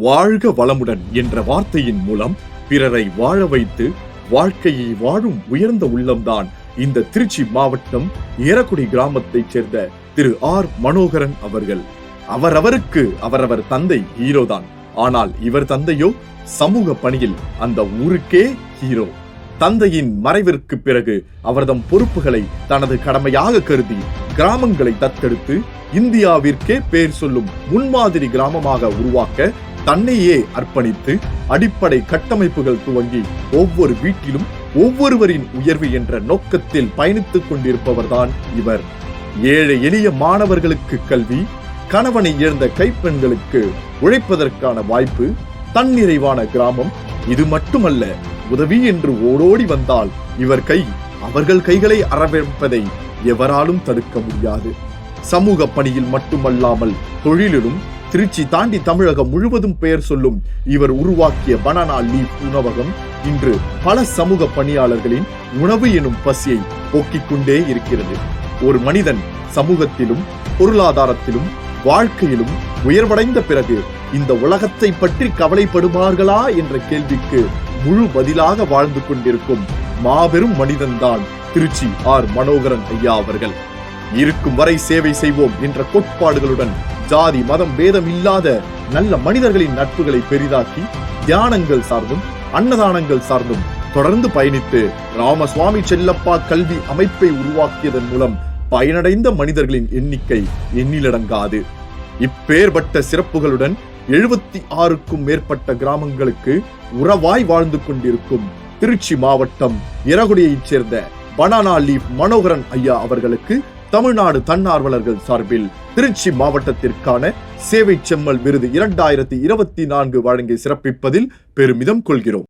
வாழ்க வளமுடன் என்ற வார்த்தையின் மூலம் பிறரை வாழ வைத்து வாழ்க்கையை வாழும் உயர்ந்த உள்ளம்தான் இந்த திருச்சி மாவட்டம் ஏரக்குடி கிராமத்தைச் சேர்ந்த திரு ஆர் மனோகரன் அவர்கள். அவரவருக்கு அவரவர் தந்தை ஹீரோதான். ஆனால் இவர் தந்தையோ சமூக பணியில் அந்த ஊருக்கே ஹீரோ. தந்தையின் மறைவிற்கு பிறகு அவர்தம் பொறுப்புகளை தனது கடமையாக கருதி கிராமங்களை தத்தெடுத்து இந்தியாவிற்கே பேர் சொல்லும் முன்மாதிரி கிராமமாக உருவாக்க தன்னையே அர்ப்பணித்து அடிப்படை கட்டமைப்புகள் துவங்கி ஒவ்வொரு வீட்டிலும் ஒவ்வொருவரின் உயர்வு என்ற நோக்கத்தில் பயணித்துக் கொண்டிருப்பவர்தான் இவர். ஏழை எளிய மாணவர்களுக்கு கல்வி, கணவனை இழந்த கைப்பெண்களுக்கு உழைப்பதற்கான வாய்ப்பு, தன்னிறைவான கிராமம். இது மட்டுமல்ல, உதவி என்று ஓடோடி வந்தால் இவர் கை அவர்கள் கைகளை அரவணைப்பதை எவராலும் தடுக்க முடியாது. சமூக பணியில் மட்டுமல்லாமல் தொழிலிலும் திருச்சி தாண்டி தமிழகம் முழுவதும் பெயர் சொல்லும் இவர் உருவாக்கிய பனானா லீஃப் உணவகம் இன்று பல சமூக பணியாளர்களின் உணவு எனும் பசியை போக்கிக் கொண்டே இருக்கிறது. ஒரு மனிதன் சமூகத்திலும் பொருளாதாரத்திலும் வாழ்க்கையிலும் உயர்வடைந்த பிறகு இந்த உலகத்தை பற்றி கவலைப்படுவார்களா என்ற கேள்விக்கு முழு பதிலாக வாழ்ந்து கொண்டிருக்கும் மாபெரும் மனிதன்தான் திருச்சி ஆர் மனோகரன் ஐயா அவர்கள். இருக்கும் வரை சேவை செய்வோம் என்ற கோட்பாடுகளுடன் ஜாதி மதம் பேதம் இல்லாத நல்ல மனிதர்களின் நட்புகளை பெரிதாக்கி தியானங்கள் சார்ந்தும் அன்னதானங்கள் சார்ந்தும் தொடர்ந்து பயணித்து ராமசுவாமி செல்லப்பா கல்வி அமைப்பை உருவாக்கியதன் மூலம் பயனடைந்த மனிதர்களின் எண்ணிக்கை எண்ணிலடங்காது. இப்பேற்பட்ட சிறப்புகளுடன் 76க்கும் மேற்பட்ட கிராமங்களுக்கு உறவாய் வாழ்ந்து கொண்டிருக்கும் திருச்சி மாவட்டம் ஏரகுடியைச் சேர்ந்த பனானா லீஃப் மனோகரன் ஐயா அவர்களுக்கு தமிழ்நாடு தன்னார்வலர்கள் சார்பில் திருச்சி மாவட்டத்திற்கான சேவை செம்மல் விருது 2024 வழங்கி சிறப்பிப்பதில் பெருமிதம் கொள்கிறோம்.